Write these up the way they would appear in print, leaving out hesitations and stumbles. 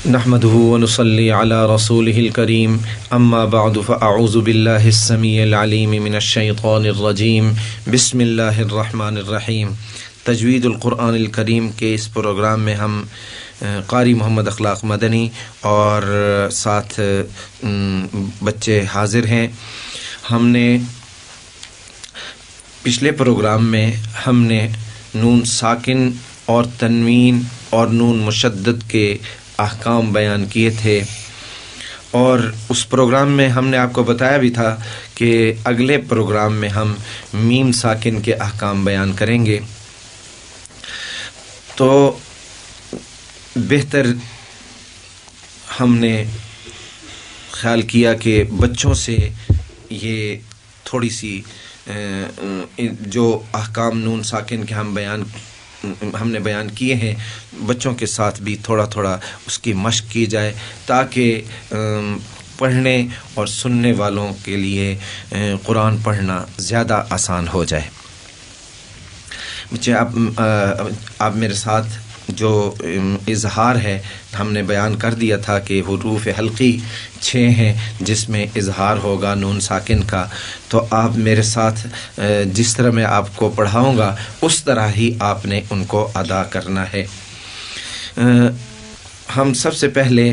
نحمده ونصلي على رسوله الكريم اما بعد فاعوذ بالله السميع العليم من الشيطان الرجيم بسم الله الرحمن الرحيم۔ تجوید القرآن الکریم کے اس پروگرام میں ہم قاری محمد اخلاق مدنی اور ساتھ بچے حاضر ہیں۔ ہم نے پچھلے پروگرام میں ہم نے نون ساکن اور تنوین اور نون مشدد کے احکام بیان کیے تھے، اور اس پروگرام میں ہم نے آپ کو بتایا بھی تھا کہ اگلے پروگرام میں ہم میم ساکن کے احکام بیان کریں گے۔ تو بہتر ہم نے خیال کیا کہ بچوں سے یہ تھوڑی سی جو احکام نون ساکن کے ہم نے بیان کیے ہیں، بچوں کے ساتھ بھی تھوڑا تھوڑا اس کی مشق کی جائے، تاکہ پڑھنے اور سننے والوں کے لیے قرآن پڑھنا زیادہ آسان ہو جائے۔ بچے آپ میرے ساتھ جو اظہار ہے ہم نے بیان کر دیا تھا کہ حروف حلقی 6 ہیں جس میں اظہار ہوگا نون ساکن کا، تو آپ میرے ساتھ جس طرح میں آپ کو پڑھاؤں گا اس طرح ہی آپ نے ان کو ادا کرنا ہے۔ ہم سب سے پہلے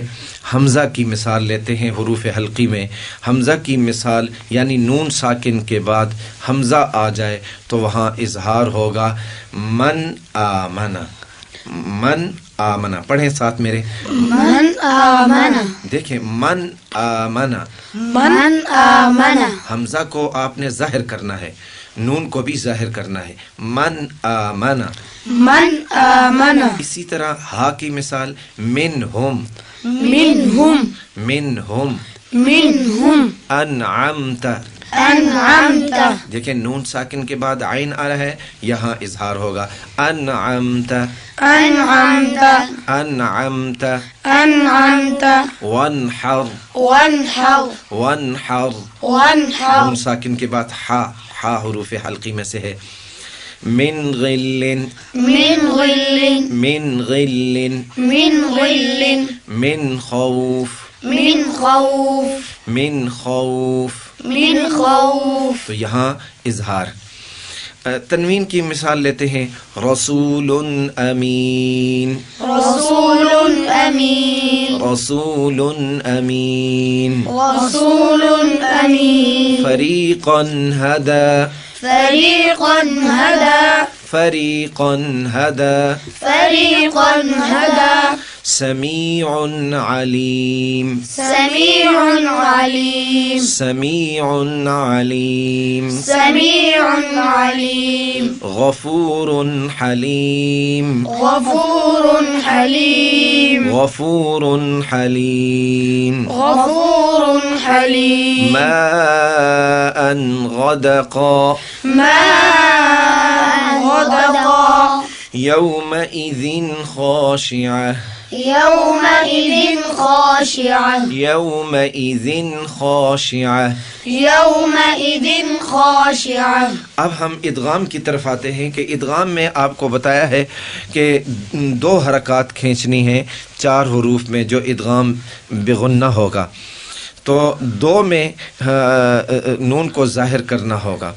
حمزہ کی مثال لیتے ہیں۔ حروف حلقی میں حمزہ کی مثال یعنی نون ساکن کے بعد حمزہ آ جائے تو وہاں اظہار ہوگا من آمن۔ من آمنا، پڑھیں ساتھ میرے، من آمنا۔ دیکھیں من آمنا، من آمنا۔ حمزہ کو آپ نے ظاہر کرنا ہے، نون کو بھی ظاہر کرنا ہے، من آمنا۔ من آمنا۔ اسی طرح ہا کی مثال منہم، منہم، منہم، منہم، انعمت۔ انعمت۔ دیکھیں نون ساکن کے بعد عین آ رہا ہے، یہاں اظہار ہوگا انعمت، انعمت، انعمت، انعمت۔ وانحر، وانحر، وانحر۔ وانحر۔ نون ساکن کے بعد ہا حروف حلقی میں سے ہے۔ من غل، من غل، من غل، من غل، من خوف، من خوف، من خوف۔ من خوف۔ تو یہاں اظہار۔ تنوین کی مثال لیتے ہیں، رسول امین، رسول امین، رسول امین، رسول امین، فریقا هدى، فریقا هدى، فریقا هدى، فریقا هدى، سمیع علیم، سمیع علیم، سمیع علیم، سمیع علیم، غفور حلیم، غفور حلیم، غفور حلیم، غفور حلیم، ماء غدقا، ماء غدقا، یومئذ خاشعة، یومئذ خاشعة، یومئذ خاشعة۔ یومئذ خاشعة۔ اب ہم ادغام کی طرف آتے ہیں کہ ادغام میں آپ کو بتایا ہے کہ 2 حرکات کھینچنی ہیں 4 حروف میں جو ادغام بغنہ ہوگا، تو 2 میں نون کو ظاہر کرنا ہوگا۔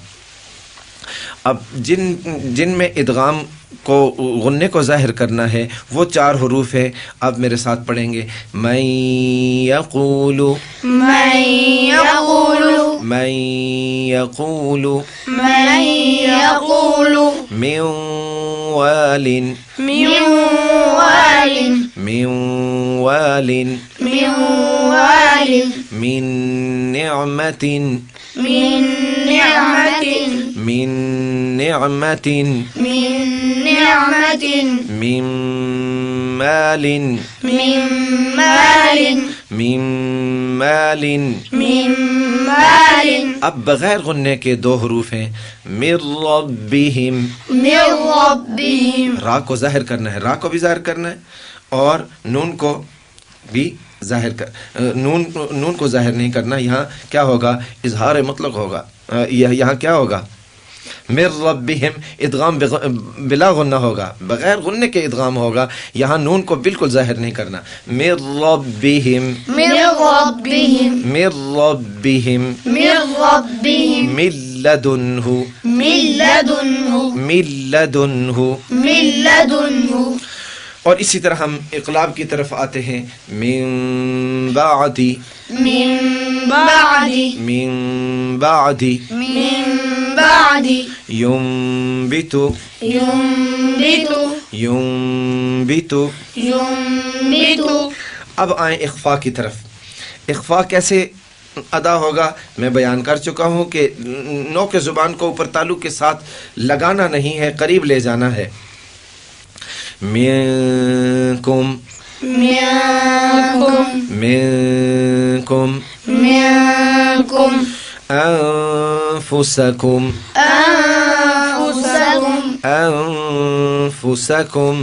اب جن میں ادغام کو غنے کو ظاہر کرنا ہے وہ 4 حروف ہیں۔ آپ میرے ساتھ پڑھیں گے، من یقول، من یقول، من یقول، من یقول، من وال، من وال، من وال، من وال، من نعمت، من نعمت، من نعمت، من نعمت، من مال، من مال، من مال۔ من مال۔ اب بغیر غنے کے 2 حروف ہیں، من ربہم، من ربہم، را کو ظاہر کرنا ہے، را کو بھی ظاہر کرنا ہے اور نون کو بھی ظاہر نون کو ظاہر نہیں کرنا۔ یہاں کیا ہوگا؟ اظہار مطلق ہوگا، یہاں کیا ہوگا؟ من ربہم ادغام بلا غنہ ہوگا، بغیر غننے کے ادغام ہوگا، یہاں نون کو بالکل ظاہر نہیں کرنا. من ربہم من ربہم من ربہم من ربہم من لدنہ من لدنہ من لدنہ. من لدنہ. اور اسی طرح ہم اقلاب کی طرف آتے ہیں. من بعدی من بعد من بعدی من بعد ينبت ينبت ينبت. ينبت. اب آئیں اخفا کی طرف. اخفا کیسے ادا ہوگا میں بیان کر چکا ہوں کہ نوک زبان کو اوپر تالو کے ساتھ لگانا نہیں ہے، قریب لے جانا ہے. منکم منكم منکم منكم انفسکم أنفسكم انفسکم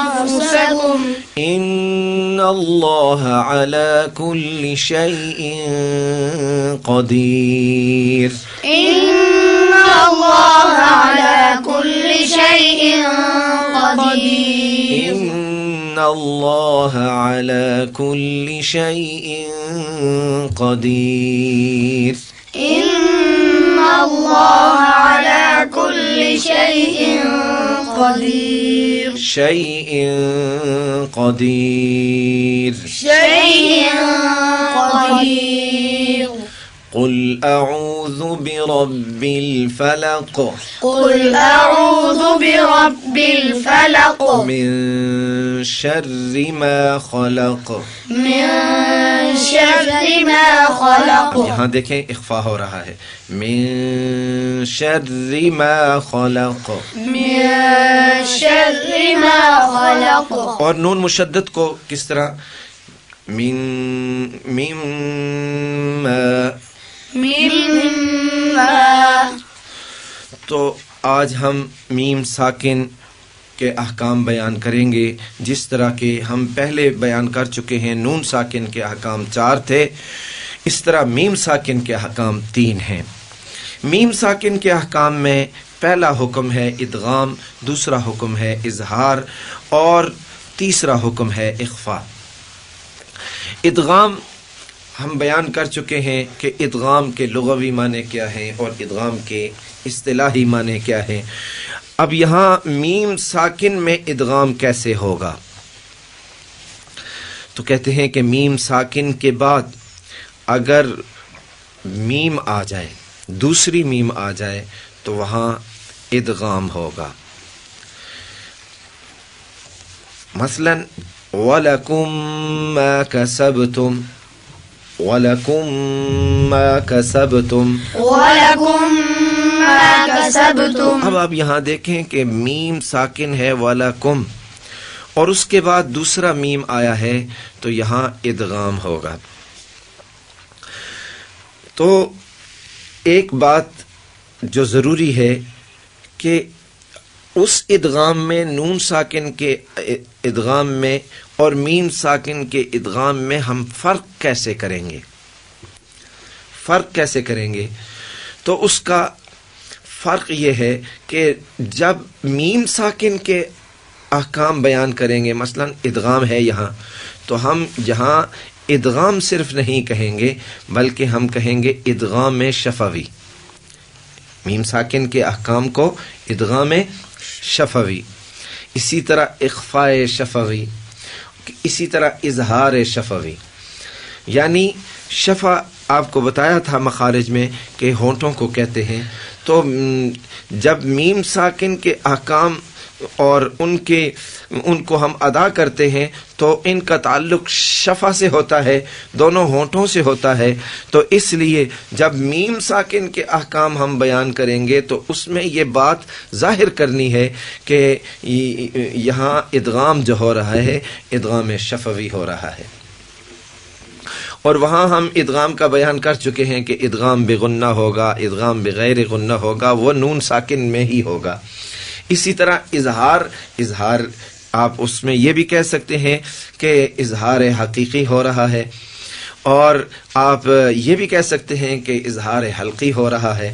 أنفسكم ان اللہ علی کل شیء قدیر. إن الله على كل شيء قدير. ان اللہ علی کل شیء قدیر. إن الله على كل شيء قدير. شیء قدیر. شيء قدير. قل اعوذ برب الفلق قل أعوذ برب الفلق من شر ما خلق. من شر ما خلق. یہاں دیکھیں اخفا ہو رہا ہے. من شر ما خلق. من شر ما خلق. اور نون مشدد کو کس طرح؟ مما. مما. تو آج ہم میم ساکن کے احکام بیان کریں گے، جس طرح کہ ہم پہلے بیان کر چکے ہیں. نون ساکن کے احکام 4 تھے، اس طرح میم ساکن کے احکام 3 ہیں. میم ساکن کے احکام میں پہلا حکم ہے ادغام، دوسرا حکم ہے اظہار، اور تیسرا حکم ہے اخفا. ادغام ہم بیان کر چکے ہیں کہ ادغام کے لغوی معنی کیا ہیں اور ادغام کے اصطلاحی معنی کیا ہیں. اب یہاں میم ساکن میں ادغام کیسے ہوگا؟ تو کہتے ہیں کہ میم ساکن کے بعد اگر میم آ جائے، دوسری میم آ جائے، تو وہاں ادغام ہوگا. مثلا وَلَكُمْ مَا كَسَبْتُمْ وَلَكُمْ مَا كَسَبْتُمْ. ولكم ما كسبتم. اب آپ یہاں دیکھیں کہ میم ساکن ہے وَلَكُمْ، اور اس کے بعد دوسرا میم آیا ہے، تو یہاں ادغام ہوگا. تو ایک بات جو ضروری ہے کہ اس ادغام میں، نون ساکن کے ادغام میں اور میم ساکن کے ادغام میں ہم فرق کیسے کریں گے؟ فرق کیسے کریں گے؟ تو اس کا فرق یہ ہے کہ جب میم ساکن کے احکام بیان کریں گے، مثلا ادغام ہے یہاں، تو ہم جہاں ادغام صرف نہیں کہیں گے بلکہ ہم کہیں گے ادغام شفوی. میم ساکن کے احکام کو ادغام شفوی، اسی طرح اخفاء شفوی، اسی طرح اظہار شفوی. یعنی شفا آپ کو بتایا تھا مخارج میں کہ ہونٹوں کو کہتے ہیں. تو جب میم ساکن کے احکام اور ان کو ہم ادا کرتے ہیں تو ان کا تعلق شفا سے ہوتا ہے، دونوں ہونٹوں سے ہوتا ہے. تو اس لیے جب میم ساکن کے احکام ہم بیان کریں گے تو اس میں یہ بات ظاہر کرنی ہے کہ یہاں ادغام جو ہو رہا ہے ادغام شفوی ہو رہا ہے. اور وہاں ہم ادغام کا بیان کر چکے ہیں کہ ادغام بغنہ ہوگا، ادغام بغیر غنہ ہوگا، وہ نون ساکن میں ہی ہوگا. اسی طرح اظہار آپ اس میں یہ بھی کہہ سکتے ہیں کہ اظہار حقیقی ہو رہا ہے، اور آپ یہ بھی کہہ سکتے ہیں کہ اظہار حلقی ہو رہا ہے.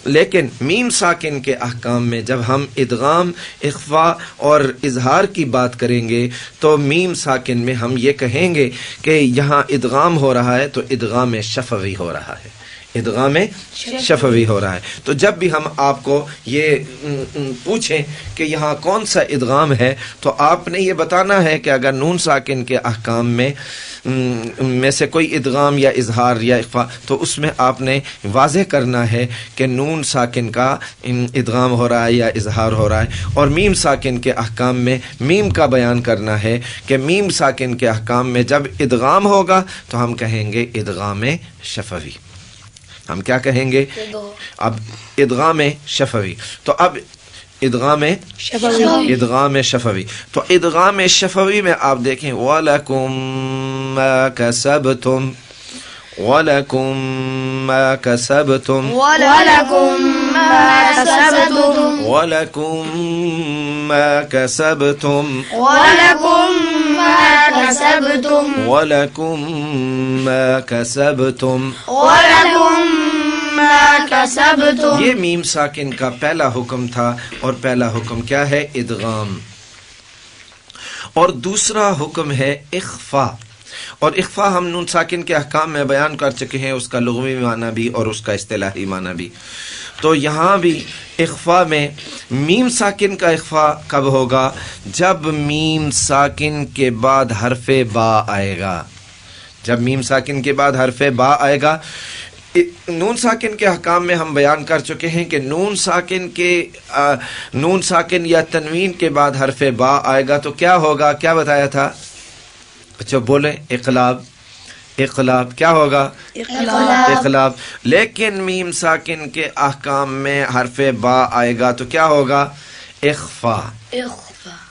لیکن میم ساکن کے احکام میں جب ہم ادغام، اخفا اور اظہار کی بات کریں گے تو میم ساکن میں ہم یہ کہیں گے کہ یہاں ادغام ہو رہا ہے تو ادغام شفوی ہو رہا ہے، ادغام شفوی ہو رہا ہے۔ تو جب بھی ہم آپ کو یہ پوچھیں کہ یہاں کون سا ادغام ہے تو آپ نے یہ بتانا ہے کہ اگر نون ساکن کے احکام میں سے کوئی ادغام یا اظہار یا اخفا تو اس میں آپ نے واضح کرنا ہے کہ نون ساکن کا ادغام ہو رہا ہے یا اظہار ہو رہا ہے، اور میم ساکن کے احکام میں میم کا بیان کرنا ہے کہ میم ساکن کے احکام میں جب ادغام ہوگا تو ہم کہیں گے ادغام شفوی۔ ہم کیا کہیں گے؟ اب ادغام شفوی۔ تو اب ادغام شفوی، تو ادغام شفوی میں آپ دیکھیں وَلَكُمْ مَا كَسَبْتُمْ، وَلَكُمْ مَا كَسَبْتُمْ، وَلَكُمْ مَا كَسَبْتُمْ، وَلَكُمْ مَا كَسَبْتُمْ، وَلَكُمْ مَا كَسَبْتُمْ، وَلَكُمْ مَا كَسَبْتُمْ، وَلَكُمْ مَا كَسَبْتُمْ۔ یہ میم ساکن کا پہلا حکم تھا، اور پہلا حکم کیا ہے؟ ادغام۔ اور دوسرا حکم ہے اخفا، اور اخفا ہم نون ساکن کے احکام میں بیان کر چکے ہیں، اس کا لغوی معنی بھی اور اس کا اصطلاحی معنی بھی۔ تو یہاں بھی اخفا میں میم ساکن کا اخفا کب ہوگا؟ جب میم ساکن کے بعد حرف با آئے گا، جب میم ساکن کے بعد حرف با آئے گا۔ نون ساکن کے احکام میں ہم بیان کر چکے ہیں کہ نون ساکن یا تنوین کے بعد حرف با آئے گا تو کیا ہوگا؟ کیا بتایا تھا؟ اچھا بولیں، اقلاب۔ اقلاب کیا ہوگا؟ اقلاب۔ لیکن میم ساکن کے احکام میں حرف با آئے گا تو کیا ہوگا؟ اخفا۔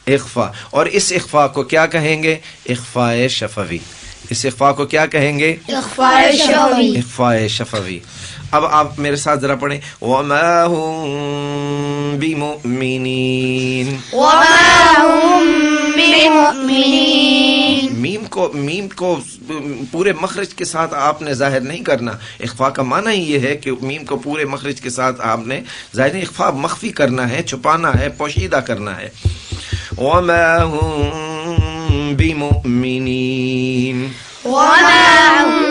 اخفا، اور اس اخفا کو کیا کہیں گے؟ اخفاء شفوی۔ اس اخفا کو کیا کہیں گے؟ اخفاء شفوی۔ اخفاء شفوی۔ اب آپ میرے ساتھ ذرا پڑھیں وَمَا هُم بِمُؤْمِنِينَ، وَمَا هُم بِمُؤْمِنِينَ۔ میم کو پورے مخرج کے ساتھ آپ نے ظاہر نہیں کرنا۔ اخفا کا معنی ہی یہ ہے کہ میم کو پورے مخرج کے ساتھ آپ نے ظاہر نہیں، اخفا مخفی کرنا ہے، چھپانا ہے، پوشیدہ کرنا ہے۔ وَمَا هُم بِمُؤْمِنِينَ، وَمَا هُم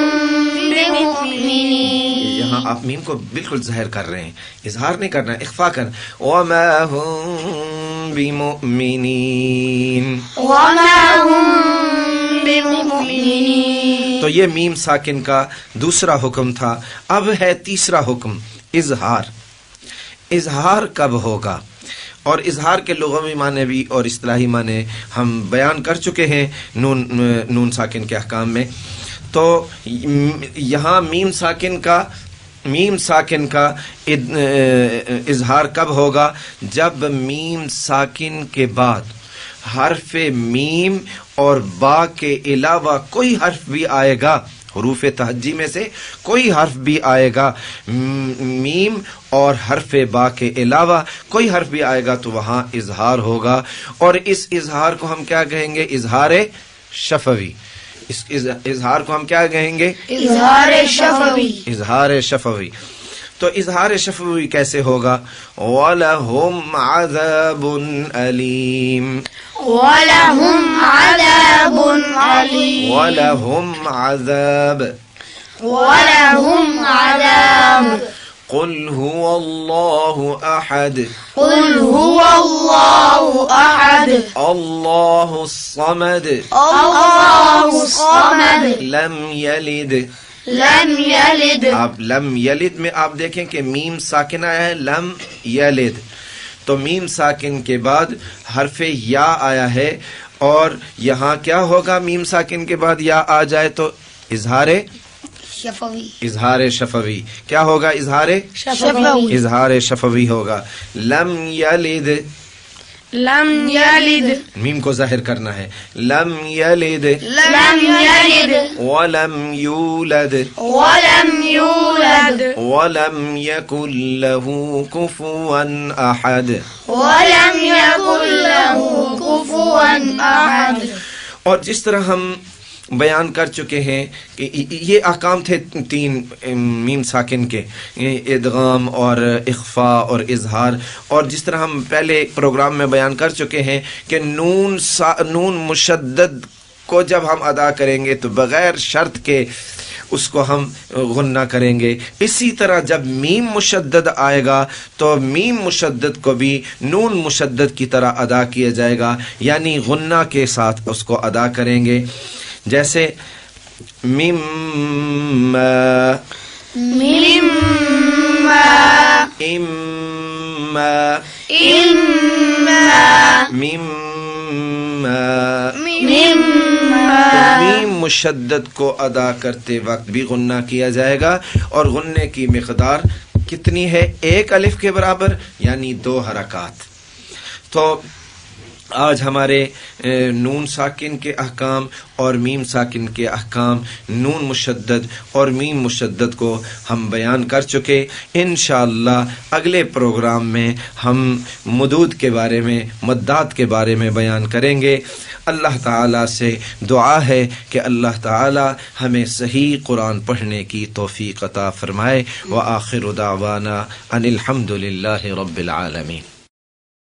بِمُؤْمِنِينَ۔ یہاں آپ میم کو بالکل ظاہر کر رہے ہیں، اظہار نہیں کرنا، اخفا کرنا۔ وَمَا هُم بِمُؤْمِنِينَ، وَمَا هُم بِمُؤْمِنِينَ۔ تو یہ میم ساکن کا دوسرا حکم تھا۔ اب ہے تیسرا حکم اظہار۔ اظہار کب ہوگا؟ اور اظہار کے لغوی معنی بھی اور اصطلاحی معنی ہم بیان کر چکے ہیں نون ساکن کے احکام میں۔ تو یہاں میم ساکن کا اظہار کب ہوگا؟ جب میم ساکن کے بعد حرف میم اور با کے علاوہ کوئی حرف بھی آئے گا، حروف تہجی میں سے کوئی حرف بھی آئے گا، میم اور حرف با کے علاوہ کوئی حرف بھی آئے گا تو وہاں اظہار ہوگا، اور اس اظہار کو ہم کیا کہیں گے؟ اظہار شفوی۔ اس اظہار کو ہم کیا کہیں گے؟ اظہار شفوی۔ اظہار شفوی۔ تو اظہار شفوی کیسے ہوگا؟ وَلَهُمْ عَذَابٌ أَلِيمٌ، وَلَهُمْ عَذَابٌ عَلِيمٌ، وَلَهُمْ عَذَابٌ، وَلَهُمْ عَذَابٌ، قُلْ هُوَ اللَّهُ أَحَدٌ، قُلْ هُوَ اللَّهُ أَحَدٌ، اللَّهُ الصَّمَدُ، اللَّهُ الصَّمَدُ، لَمْ يَلِدْ، لم یلد۔ اب لم یلد میں آپ دیکھیں کہ میم ساکن آیا ہے، لم یلد، تو میم ساکن کے بعد حرف یا آیا ہے، اور یہاں کیا ہوگا؟ میم ساکن کے بعد یا آ جائے تو اظہار شفوی۔ اظہار شفوی کیا ہوگا؟ اظہار شفوی۔ اظہار شفوی ہوگا۔ لم یلد، لم یلد، میم کو ظاہر کرنا ہے، لم یلد، لم یلد، ولم یولد، ولم یولد، ولم یکن له کفوا احد، ولم یکن له کفوا احد۔ اور جس طرح ہم بیان کر چکے ہیں کہ یہ احکام تھے 3 میم ساکن کے، ادغام اور اخفا اور اظہار. اور جس طرح ہم پہلے پروگرام میں بیان کر چکے ہیں کہ نون مشدد کو جب ہم ادا کریں گے تو بغیر شرط کے اس کو ہم غنہ کریں گے. اسی طرح جب میم مشدد آئے گا تو میم مشدد کو بھی نون مشدد کی طرح ادا کیا جائے گا، یعنی غنہ کے ساتھ اس کو ادا کریں گے. جیسے مما مما اما إما مما. مما میم مشدد کو ادا کرتے وقت بھی غنہ کیا جائے گا، اور غنے کی مقدار کتنی ہے؟ 1 الف کے برابر، یعنی 2 حرکات. تو آج ہمارے نون ساکن کے احکام اور میم ساکن کے احکام، نون مشدد اور میم مشدد کو ہم بیان کر چکے. انشاءاللہ اگلے پروگرام میں ہم مدود کے بارے میں، مدات کے بارے میں بیان کریں گے. اللہ تعالیٰ سے دعا ہے کہ اللہ تعالیٰ ہمیں صحیح قرآن پڑھنے کی توفیق عطا فرمائے. وآخر دعوانا ان الحمد للہ رب العالمین.